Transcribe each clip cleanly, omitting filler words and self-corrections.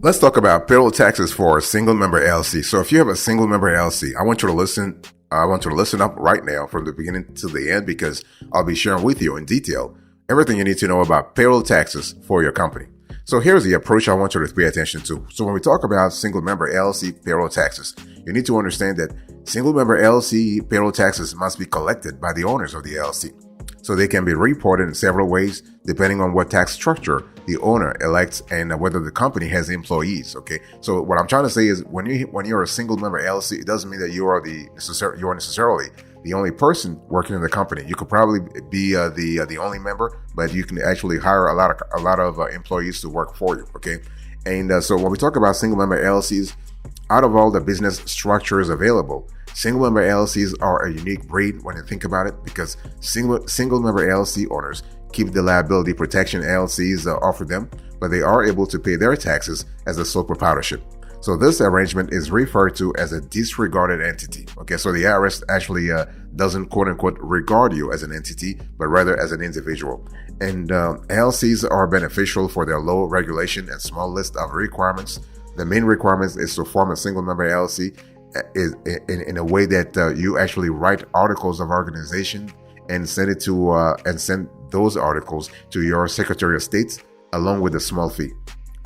Let's talk about payroll taxes for a single member LLC. So if you have a single member LLC, I want you to listen up right now from the beginning to the end, because I'll be sharing with you in detail everything you need to know about payroll taxes for your company. So here's the approach I want you to pay attention to. So when we talk about single member LLC payroll taxes, you need to understand that single member LLC payroll taxes must be collected by the owners of the LLC. So they can be reported in several ways depending on what tax structure the owner elects and whether the company has employees. Okay. So what I'm trying to say is when you're a single member LLC, it doesn't mean that you are necessarily the only person working in the company. You could probably be the only member, but you can actually hire a lot of employees to work for you. Okay. And so when we talk about single member LLCs, out of all the business structures available, single member LLCs are a unique breed when you think about it, because single member LLC owners keep the liability protection LLCs offer them, but they are able to pay their taxes as a sole proprietorship. So this arrangement is referred to as a disregarded entity. Okay, so the IRS actually doesn't quote unquote regard you as an entity, but rather as an individual. And LLCs are beneficial for their low regulation and small list of requirements. The main requirement is to form a single member LLC is in a way that you actually write articles of organization and send it to and send those articles to your Secretary of State along with a small fee.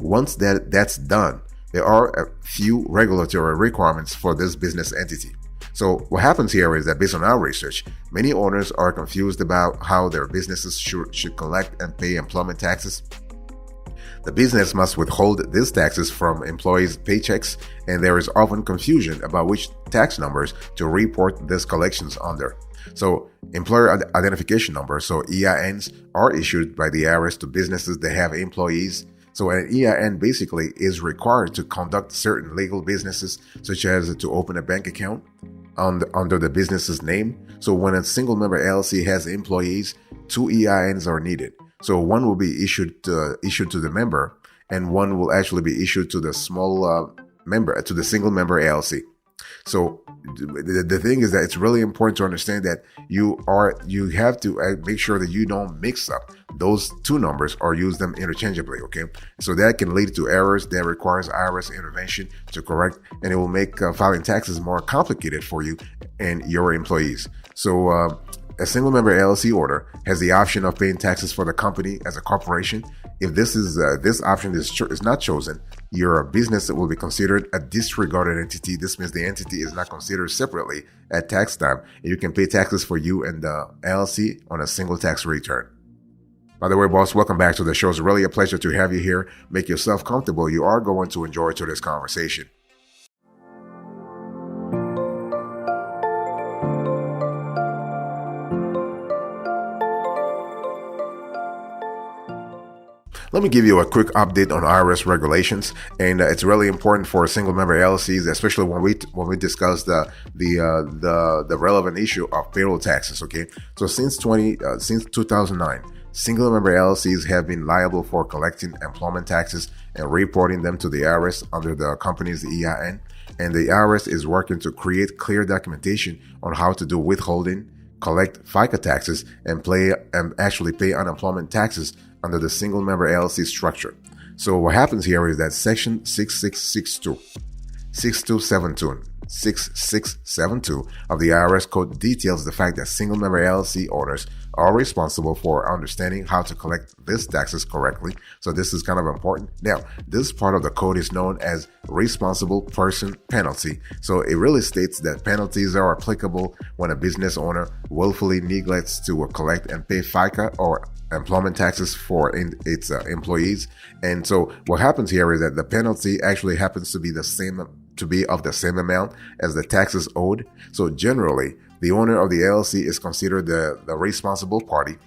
Once that's done, there are a few regulatory requirements for this business entity. So what happens here is that based on our research, many owners are confused about how their businesses should collect and pay employment taxes. The business must withhold these taxes from employees' paychecks, and there is often confusion about which tax numbers to report these collections under. So employer identification numbers, so EINs, are issued by the IRS to businesses that have employees. So an EIN basically is required to conduct certain legal businesses, such as to open a bank account under the business's name. So when a single member LLC has employees, 2 EINs are needed. So one will be issued to the member, and one will actually be issued to the to the single member LLC. So the thing is that it's really important to understand that you have to make sure that you don't mix up those two numbers or use them interchangeably. Okay, so that can lead to errors that requires IRS intervention to correct, and it will make filing taxes more complicated for you and your employees. So a single member LLC owner has the option of paying taxes for the company as a corporation. If this option is not chosen, your business will be considered a disregarded entity. This means the entity is not considered separately at tax time, and you can pay taxes for you and the LLC on a single tax return. By the way, boss, welcome back to the show. It's really a pleasure to have you here. Make yourself comfortable. You are going to enjoy today's conversation. Let me give you a quick update on IRS regulations, and it's really important for single member LLCs, especially when we discuss the relevant issue of payroll taxes. Okay, so since 2009, single member LLCs have been liable for collecting employment taxes and reporting them to the IRS under the company's EIN, and the IRS is working to create clear documentation on how to do withholding, collect FICA taxes, and actually pay unemployment taxes under the single member LLC structure. So what happens here is that section 6672 of the IRS code details the fact that single member LLC owners are responsible for understanding how to collect these taxes correctly. So this is kind of important. Now, this part of the code is known as responsible person penalty. So it really states that penalties are applicable when a business owner willfully neglects to collect and pay FICA or employment taxes for its employees. And so what happens here is that the penalty actually happens to be of the same amount as the taxes owed. So generally, the owner of the LLC is considered the responsible party,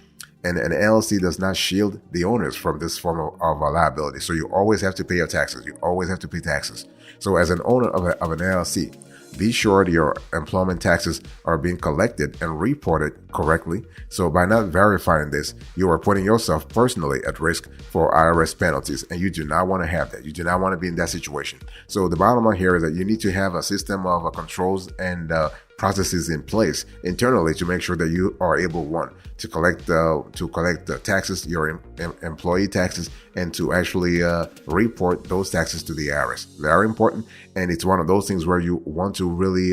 and an LLC does not shield the owners from this form of liability. So you always have to pay your taxes. You always have to pay taxes. So as an owner of an LLC, be sure your employment taxes are being collected and reported correctly. So by not verifying this, you are putting yourself personally at risk for IRS penalties, and you do not want to have that. You do not want to be in that situation. So the bottom line here is that you need to have a system of controls and processes in place internally to make sure that you are able, one, to collect the taxes, your employee taxes, and to actually report those taxes to the IRS. Very important, and it's one of those things where you want to really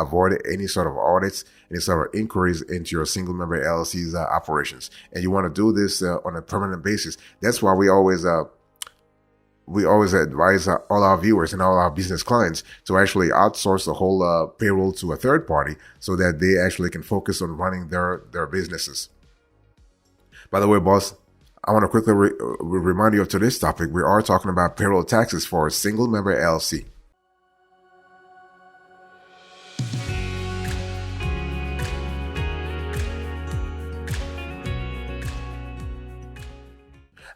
avoid any sort of audits, any sort of inquiries into your single member LLC's operations, and you want to do this on a permanent basis. That's why we always advise all our viewers and all our business clients to actually outsource the whole payroll to a third party so that they actually can focus on running their businesses. By the way, boss, I want to quickly remind you of today's topic. We are talking about payroll taxes for a single member LLC.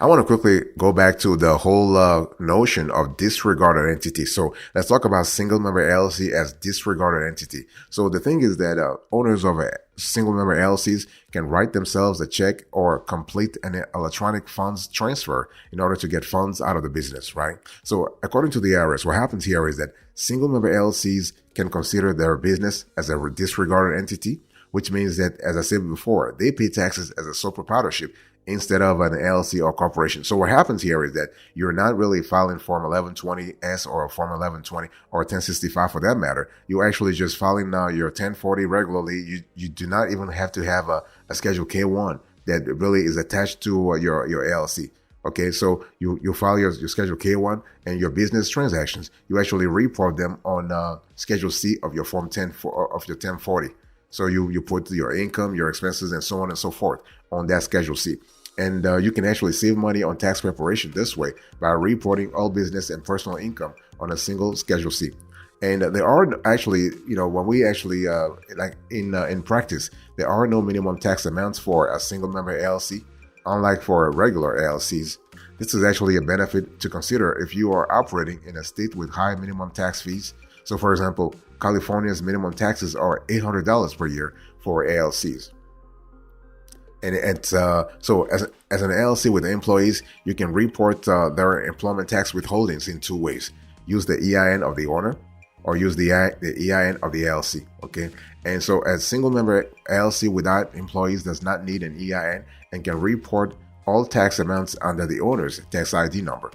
I want to quickly go back to the whole notion of disregarded entity. So let's talk about single member LLC as disregarded entity. So the thing is that owners of single member LLCs can write themselves a check or complete an electronic funds transfer in order to get funds out of the business, right? So according to the IRS, what happens here is that single member LLCs can consider their business as a disregarded entity, which means that, as I said before, they pay taxes as a sole proprietorship instead of an LLC or corporation. So what happens here is that you're not really filing Form 1120S or Form 1120 or 1065 for that matter. You're actually just filing your 1040 regularly. You do not even have to have a Schedule K1 that really is attached to your LLC. Okay, so you file your Schedule K1 and your business transactions. You actually report them on Schedule C of your Form 10 of your 1040. So you put your income, your expenses, and so on and so forth on that Schedule C. And you can actually save money on tax preparation this way by reporting all business and personal income on a single Schedule C. And there are actually, when we actually, in practice, there are no minimum tax amounts for a single member LLC, unlike for regular LLCs. This is actually a benefit to consider if you are operating in a state with high minimum tax fees. So for example, California's minimum taxes are $800 per year for LLCs. And it's so as an LLC with employees, you can report their employment tax withholdings in two ways. Use the EIN of the owner or use the EIN of the LLC, okay? And so a single member LLC without employees does not need an EIN and can report all tax amounts under the owner's tax ID number.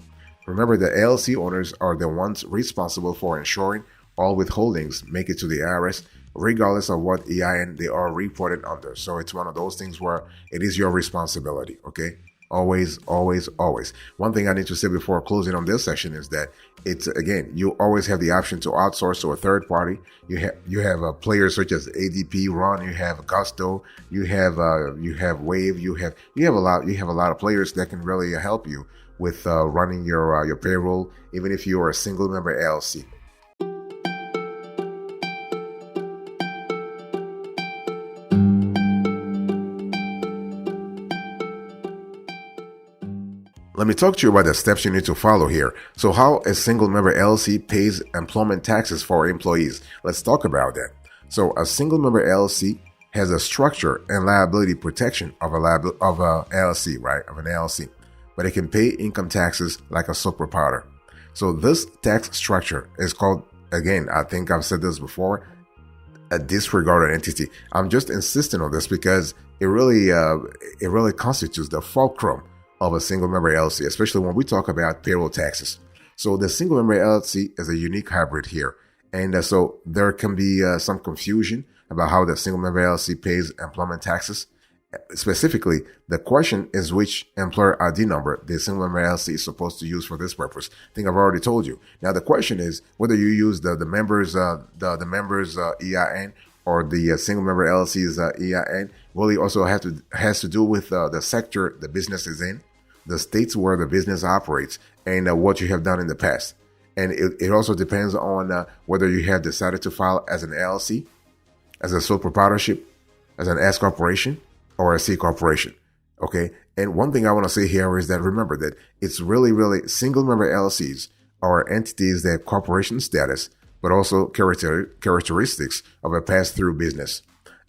Remember, the LLC owners are the ones responsible for ensuring all withholdings make it to the IRS, regardless of what EIN they are reported under. So it's one of those things where it is your responsibility, okay? Always, always, always. One thing I need to say before closing on this session is that it's, again, you always have the option to outsource to a third party. You have players such as ADP, Run, you have Gusto, you have Wave, you have a lot of players that can really help you with running your payroll, even if you are a single member LLC. Let me talk to you about the steps you need to follow here. So how a single member LLC pays employment taxes for employees. Let's talk about that. So a single member LLC has a structure and liability protection of a LLC, right? Of an LLC, but it can pay income taxes like a sole proprietor. So this tax structure is called, again, I think I've said this before, a disregarded entity. I'm just insisting on this because it really constitutes the fulcrum of a single member LLC, especially when we talk about payroll taxes. So the single member LLC is a unique hybrid here. And so there can be some confusion about how the single member LLC pays employment taxes. Specifically, the question is which employer ID number the single member LLC is supposed to use for this purpose. I think I've already told you. Now the question is whether you use the members EIN or the single member LLC's EIN. Really also has to do with the sector the business is in, the states where the business operates, and what you have done in the past. And it also depends on whether you have decided to file as an LLC, as a sole proprietorship, as an S corporation, or a C corporation. Okay. And one thing I want to say here is that remember that it's really single member LLCs are entities that have corporation status, but also characteristics of a pass-through business.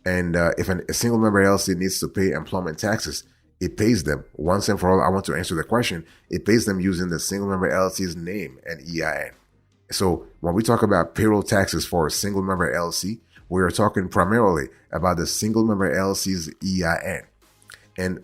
And if a single member LLC needs to pay employment taxes, it pays them. Once and for all, I want to answer the question. It pays them using the single member LLC's name and EIN. So when we talk about payroll taxes for a single member LLC, we are talking primarily about the single member LLC's EIN. And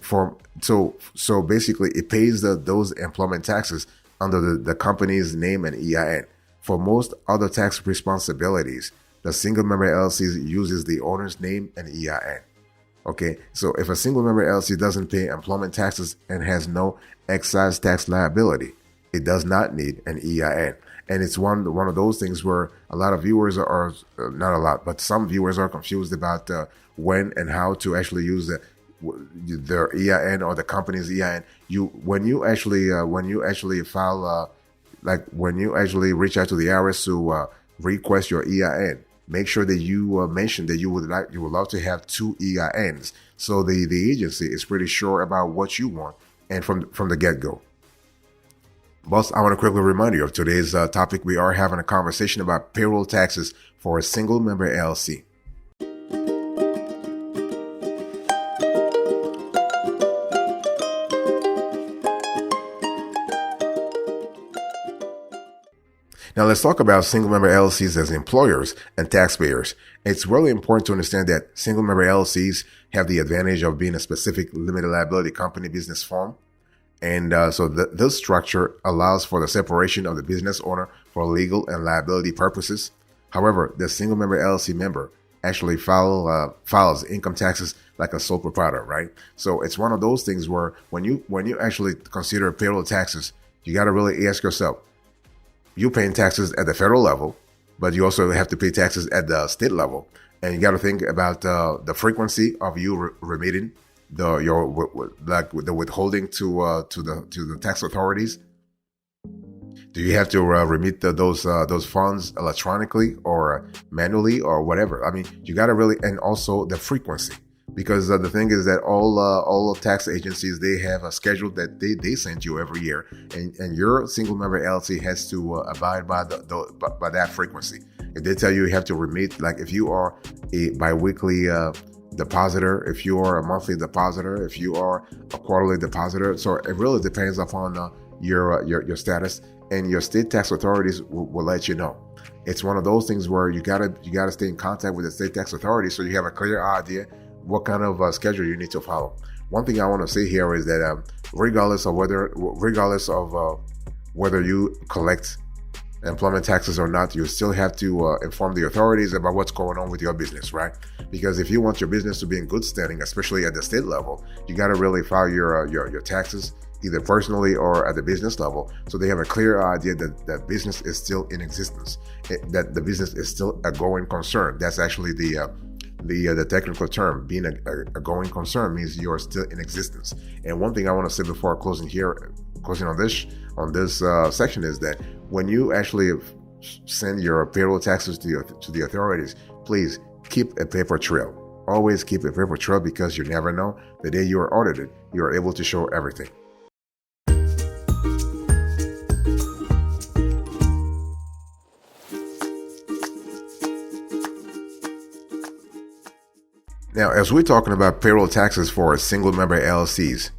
so basically it pays those employment taxes under the company's name and EIN. For most other tax responsibilities, the single member LLC uses the owner's name and EIN. Okay, so if a single member LLC doesn't pay employment taxes and has no excise tax liability, it does not need an EIN. And it's one of those things where a lot of viewers are not a lot, but some viewers are confused about when and how to actually use their EIN or the company's EIN. When you actually file, when you actually reach out to the IRS to request your EIN, make sure that you mention that you would love to have two EINs, so the agency is pretty sure about what you want and from the get-go. Boss, I want to quickly remind you of today's topic. We are having a conversation about payroll taxes for a single member LLC. Now let's talk about single member LLCs as employers and taxpayers. It's really important to understand that single member LLCs have the advantage of being a specific limited liability company business form. And so this structure allows for the separation of the business owner for legal and liability purposes. However, the single member LLC member actually files income taxes like a sole proprietor, right? So it's one of those things where when you actually consider payroll taxes, you got to really ask yourself, you're paying taxes at the federal level, but you also have to pay taxes at the state level. And you got to think about the frequency of you remitting the withholding to the tax authorities. Do you have to remit those funds electronically or manually or whatever? I mean, you got to really, and also the frequency, because the thing is that all tax agencies, they have a schedule that they send you every year, and your single member LLC has to abide by by that frequency. If they tell you have to remit, like if you are a biweekly depositor, if you are a monthly depositor, if you are a quarterly depositor. So it really depends upon your status, and your state tax authorities will let you know. It's one of those things where you gotta stay in contact with the state tax authorities so you have a clear idea what kind of schedule you need to follow. One thing I want to say here is that regardless of whether you collect employment taxes or not, you still have to inform the authorities about what's going on with your business, right? Because if you want your business to be in good standing, especially at the state level, you got to really file your taxes either personally or at the business level, so they have a clear idea that that business is still in existence, that the business is still a going concern. That's actually the technical term. Being a going concern means you're still in existence. And one thing I want to say before closing on this section is that when you actually send your payroll taxes to the authorities, please keep a paper trail. Always keep a paper trail, because you never know, the day you are audited, you are able to show everything. Now, as we're talking about payroll taxes for single member LLCs,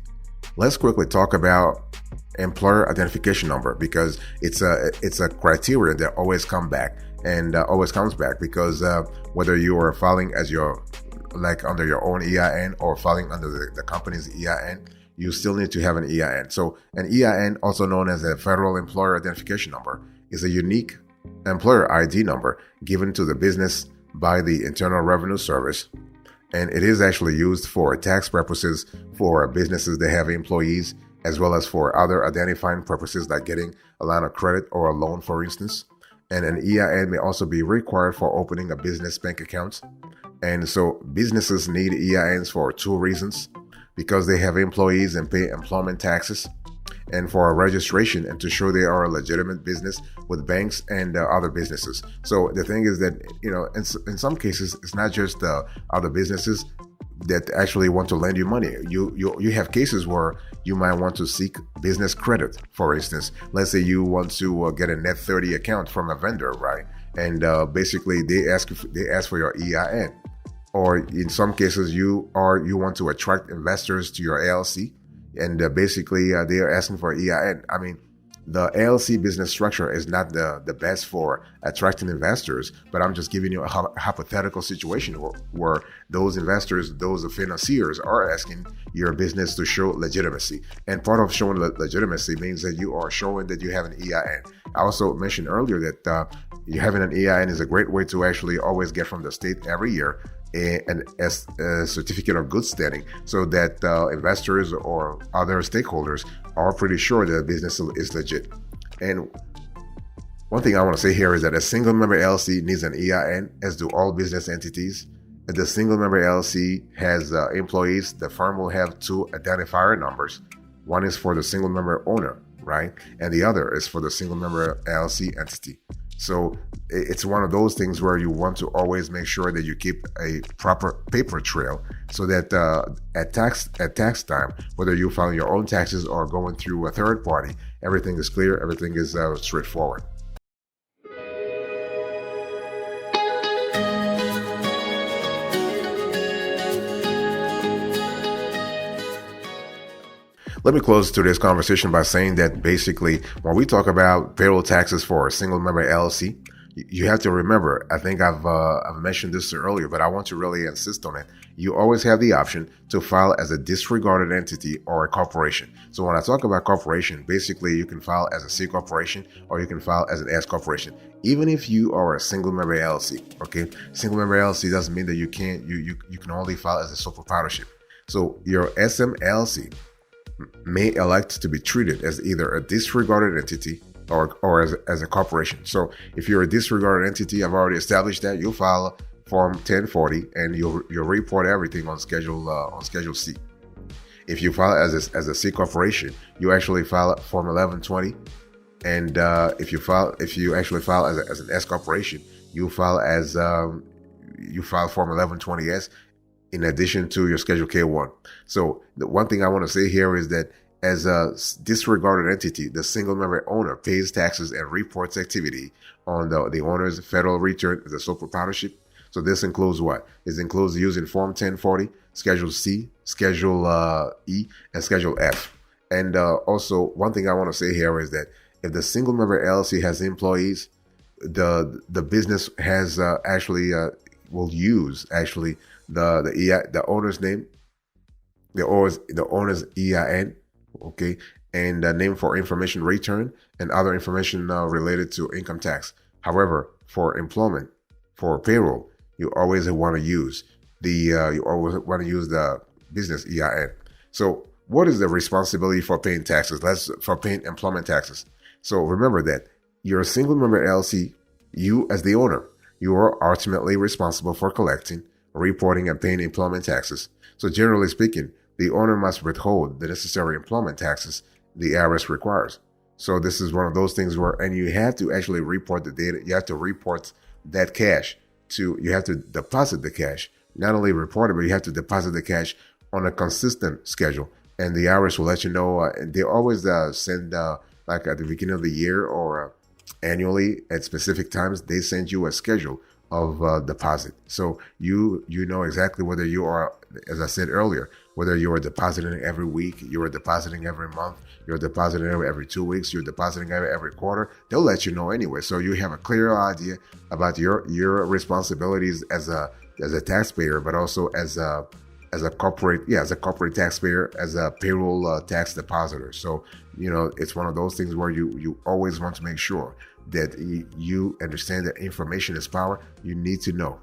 let's quickly talk about employer identification number, because it's a criteria that always comes back, because whether you are filing as under your own EIN or filing under the company's EIN, you still need to have an EIN. So an EIN, also known as a federal employer identification number, is a unique employer ID number given to the business by the Internal Revenue Service. And it is actually used for tax purposes for businesses that have employees, as well as for other identifying purposes like getting a line of credit or a loan, for instance. And an EIN may also be required for opening a business bank account. And so businesses need EINs for two reasons: because they have employees and pay employment taxes, and for a registration and to show they are a legitimate business with banks and other businesses. So the thing is that, in some cases, it's not just other businesses that actually want to lend you money. You have cases where you might want to seek business credit. For instance, let's say you want to get a net 30 account from a vendor, right? And basically they ask for your EIN. Or in some cases, you want to attract investors to your LLC, and basically they are asking for EIN. I mean, the LLC business structure is not the best for attracting investors, but I'm just giving you a hypothetical situation where those investors, those financiers are asking your business to show legitimacy. And part of showing legitimacy means that you are showing that you have an EIN. I also mentioned earlier that you having an EIN is a great way to actually always get from the state every year a certificate of good standing, so that investors or other stakeholders are pretty sure that the business is legit. And one thing I want to say here is that a single member LLC needs an EIN, as do all business entities. If the single member LLC has employees, the firm will have two identifier numbers. One is for the single member owner, right? And the other is for the single member LLC entity. So it's one of those things where you want to always make sure that you keep a proper paper trail, so that at tax time, whether you file your own taxes or going through a third party, everything is clear, everything is straightforward. Let me close today's conversation by saying that basically, when we talk about payroll taxes for a single member LLC, you have to remember, I think I've mentioned this earlier, but I want to really insist on it. You always have the option to file as a disregarded entity or a corporation. So when I talk about corporation, basically you can file as a C corporation or you can file as an S corporation, even if you are a single member LLC. Okay, single member LLC doesn't mean that you can only file as a sole proprietorship. So your SMLLC may elect to be treated as either a disregarded entity or as a corporation. So if you're a disregarded entity, I've already established that you'll file Form 1040 and you'll report everything on Schedule C. If you file as a C corporation, you actually file Form 1120, and if you actually file as an S corporation, you file Form 1120S. In addition to your Schedule K1. So the one thing I want to say here is that as a disregarded entity, the single member owner pays taxes and reports activity on the owner's federal return as a sole proprietorship. So this includes what? It includes using Form 1040, Schedule C, Schedule E, and Schedule F. And also, one thing I want to say here is that if the single member LLC has employees, the business has will use the owner's name, the owner's EIN, okay, and the name for information return and other information related to income tax. However, for employment, for payroll, you always want to use the business EIN. So, what is the responsibility for paying taxes? For paying employment taxes. So remember that you're a single member LLC. You, as the owner, you are ultimately responsible for collecting, reporting, and paying employment taxes. So generally speaking, the owner must withhold the necessary employment taxes the IRS requires. So this is one of those things and you have to actually report the data. You have to report that cash you have to deposit the cash, not only report it, but you have to deposit the cash on a consistent schedule. And the IRS will let you know, they always send, like at the beginning of the year or annually at specific times, they send you a schedule of deposit. So you know exactly whether you are, as I said earlier, whether you are depositing every week, you are depositing every month, you're depositing every 2 weeks, you're depositing every quarter. They'll let you know anyway. So you have a clear idea about your responsibilities as a taxpayer, but also as a corporate taxpayer, as a payroll tax depositor. So, it's one of those things where you always want to make sure that you understand that information is power. You need to know.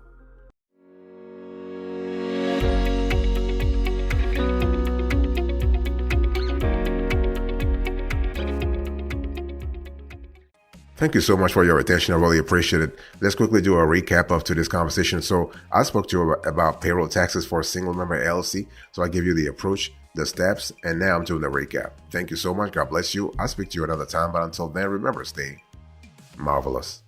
Thank you so much for your attention. I really appreciate it. Let's quickly do a recap of today's conversation. So I spoke to you about payroll taxes for a single member LLC. So I give you the approach, the steps, and now I'm doing the recap. Thank you so much. God bless you. I'll speak to you another time. But until then, remember, stay marvelous.